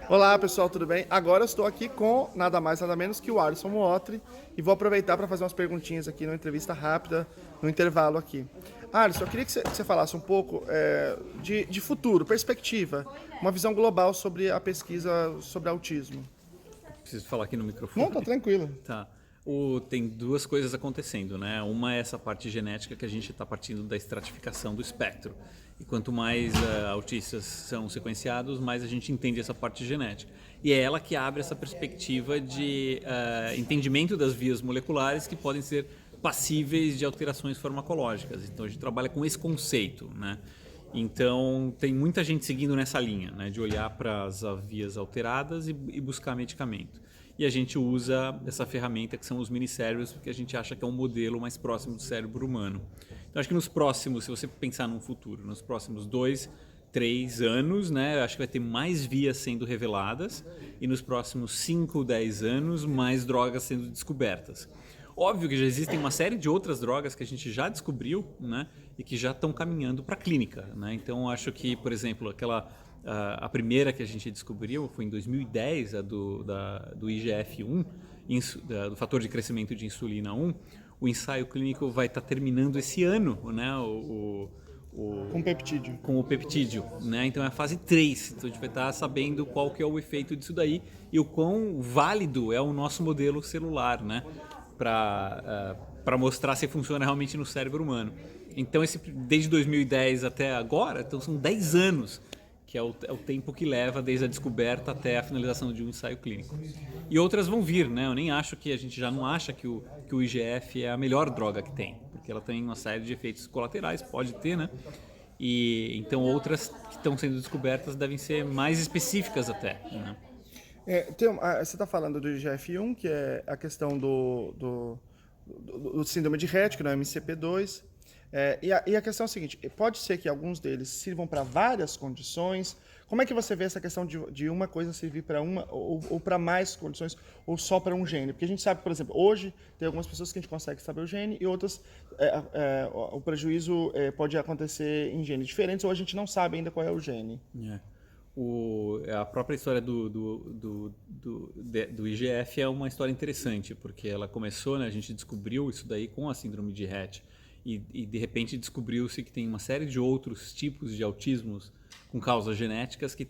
Olá pessoal, tudo bem? Agora eu estou aqui com nada mais nada menos que o Alisson Mootri e vou aproveitar para fazer umas perguntinhas aqui numa entrevista rápida, no intervalo aqui. Alisson, eu queria que você falasse um pouco de futuro, perspectiva, uma visão global sobre a pesquisa sobre autismo. Preciso falar aqui no Não, tá microfone. tranquilo. Tá. Tem duas coisas acontecendo, né? Uma é essa parte genética que a gente está partindo da estratificação do espectro. E quanto mais autistas são sequenciados, mais a gente entende essa parte genética. E é ela que abre essa perspectiva de entendimento das vias moleculares que podem ser passíveis de alterações farmacológicas. Então a gente trabalha com esse conceito, né? Então tem muita gente seguindo nessa linha, né? De olhar para as vias alteradas e buscar medicamento. E a gente usa essa ferramenta que são os minicérebros, porque a gente acha que é um modelo mais próximo do cérebro humano. Então acho que nos próximos, se você pensar num futuro, nos próximos 2, 3 anos, né, acho que vai ter mais vias sendo reveladas e nos próximos 5, 10 anos mais drogas sendo descobertas. Óbvio que já existem uma série de outras drogas que a gente já descobriu, né, e que já estão caminhando para a clínica, né? Então acho que, por exemplo, a primeira que a gente descobriu foi em 2010, a do IGF-1, do fator de crescimento de insulina 1. O ensaio clínico vai estar terminando esse ano, né? Com peptídeo. Com o peptídeo, né? Então é a fase 3. Então a gente vai estar sabendo qual que é o efeito disso daí e o quão válido é o nosso modelo celular, né? Para mostrar se funciona realmente no cérebro humano. Então desde 2010 até agora, então são 10 anos que é o tempo que leva desde a descoberta até a finalização de um ensaio clínico. E outras vão vir, né? Eu nem acho que a gente já não acha que o IGF é a melhor droga que tem, porque ela tem uma série de efeitos colaterais, pode ter, né? E então outras que estão sendo descobertas devem ser mais específicas até, né? Você está falando do IGF-1, que é a questão do síndrome de Rett, que não é MCP2. E a questão é a seguinte: pode ser que alguns deles sirvam para várias condições. Como é que você vê essa questão de uma coisa servir para uma ou para mais condições, ou só para um gene? Porque a gente sabe, por exemplo, hoje tem algumas pessoas que a gente consegue saber o gene e outras o prejuízo pode acontecer em genes diferentes, ou a gente não sabe ainda qual é o gene. É. A própria história do IGF é uma história interessante, porque ela começou, né, a gente descobriu isso daí com a síndrome de Rett, e de repente descobriu-se que tem uma série de outros tipos de autismos com causas genéticas que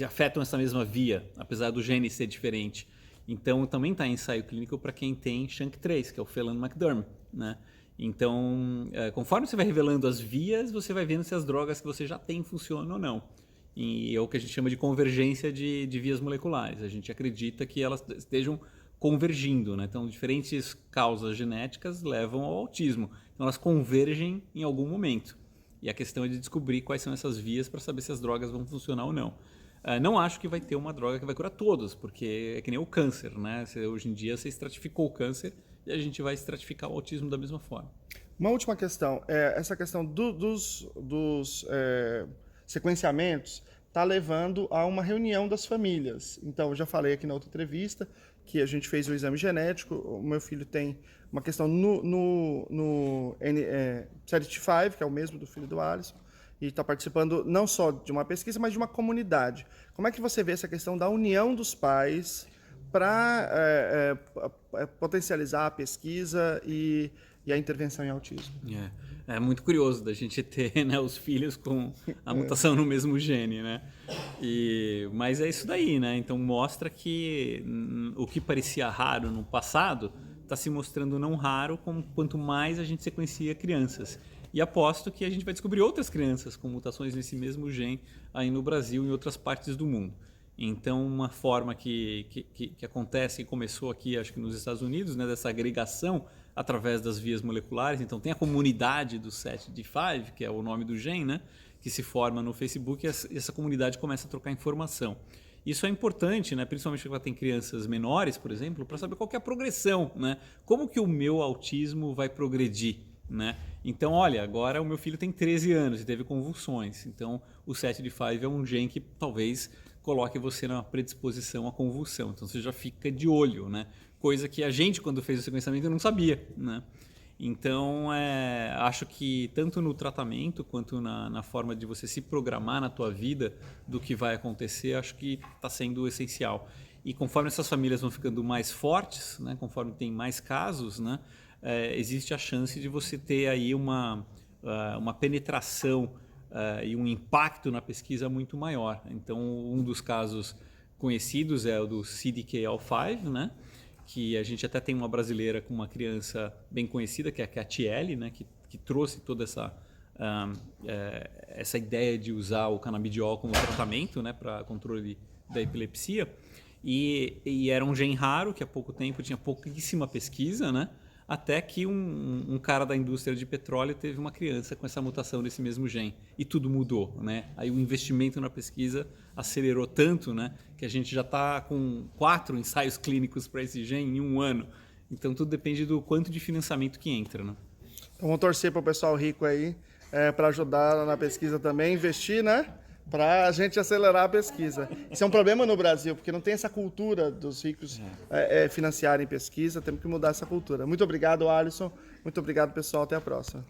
afetam essa mesma via, apesar do gene ser diferente. Então também está em ensaio clínico para quem tem SHANK3, que é o Phelan-McDermid, né? Então, conforme você vai revelando as vias, você vai vendo se as drogas que você já tem funcionam ou não. E é o que a gente chama de convergência de vias moleculares. A gente acredita que elas estejam convergindo, né? Então, diferentes causas genéticas levam ao autismo. Então, elas convergem em algum momento. E a questão é de descobrir quais são essas vias para saber se as drogas vão funcionar ou não. Não acho que vai ter uma droga que vai curar todos, porque é que nem o câncer, né? Hoje em dia você estratificou o câncer e a gente vai estratificar o autismo da mesma forma. Uma última questão, essa questão dos sequenciamentos está levando a uma reunião das famílias. Então, eu já falei aqui na outra entrevista que a gente fez o exame genético, o meu filho tem uma questão no SERT5, que é o mesmo do filho do Alisson, e está participando não só de uma pesquisa, mas de uma comunidade. Como é que você vê essa questão da união dos pais para potencializar a pesquisa e a intervenção em autismo? É muito curioso da gente ter, né, os filhos com a mutação no mesmo gene, né? Mas é isso daí, né? Então mostra que o que parecia raro no passado está se mostrando não raro quanto mais a gente sequencia crianças. E aposto que a gente vai descobrir outras crianças com mutações nesse mesmo gene aí no Brasil e em outras partes do mundo. Então, uma forma que acontece e começou aqui, acho que nos Estados Unidos, né, dessa agregação através das vias moleculares. Então, tem a comunidade do 7D5, que é o nome do gene, né, que se forma no Facebook, e essa comunidade começa a trocar informação. Isso é importante, né, principalmente quando tem crianças menores, por exemplo, para saber qual que é a progressão, né? Como que o meu autismo vai progredir, né? Então, olha, agora o meu filho tem 13 anos e teve convulsões. Então, o 7D5 é um gene que talvez coloque você na predisposição à convulsão. Então, você já fica de olho, né? Coisa que a gente, quando fez o sequenciamento, não sabia, né? Então, acho que tanto no tratamento quanto na forma de você se programar na tua vida do que vai acontecer, acho que está sendo essencial. E conforme essas famílias vão ficando mais fortes, né, conforme tem mais casos, né, existe a chance de você ter aí uma penetração e um impacto na pesquisa muito maior. Então, um dos casos conhecidos é o do CDKL5, né? Que a gente até tem uma brasileira com uma criança bem conhecida, que é a Catiele, né? Que trouxe toda essa ideia de usar o canabidiol como tratamento, né? Para controle da epilepsia. E era um gene raro, que há pouco tempo tinha pouquíssima pesquisa, né? Até que um cara da indústria de petróleo teve uma criança com essa mutação desse mesmo gene. E tudo mudou, né? Aí o investimento na pesquisa acelerou tanto, né? Que a gente já está com 4 ensaios clínicos para esse gene em 1 ano. Então tudo depende do quanto de financiamento que entra, né? Então vamos torcer para o pessoal rico aí, para ajudar na pesquisa também, investir, né? Para a gente acelerar a pesquisa. Isso é um problema no Brasil, porque não tem essa cultura dos ricos financiarem pesquisa, temos que mudar essa cultura. Muito obrigado, Alisson. Muito obrigado, pessoal. Até a próxima.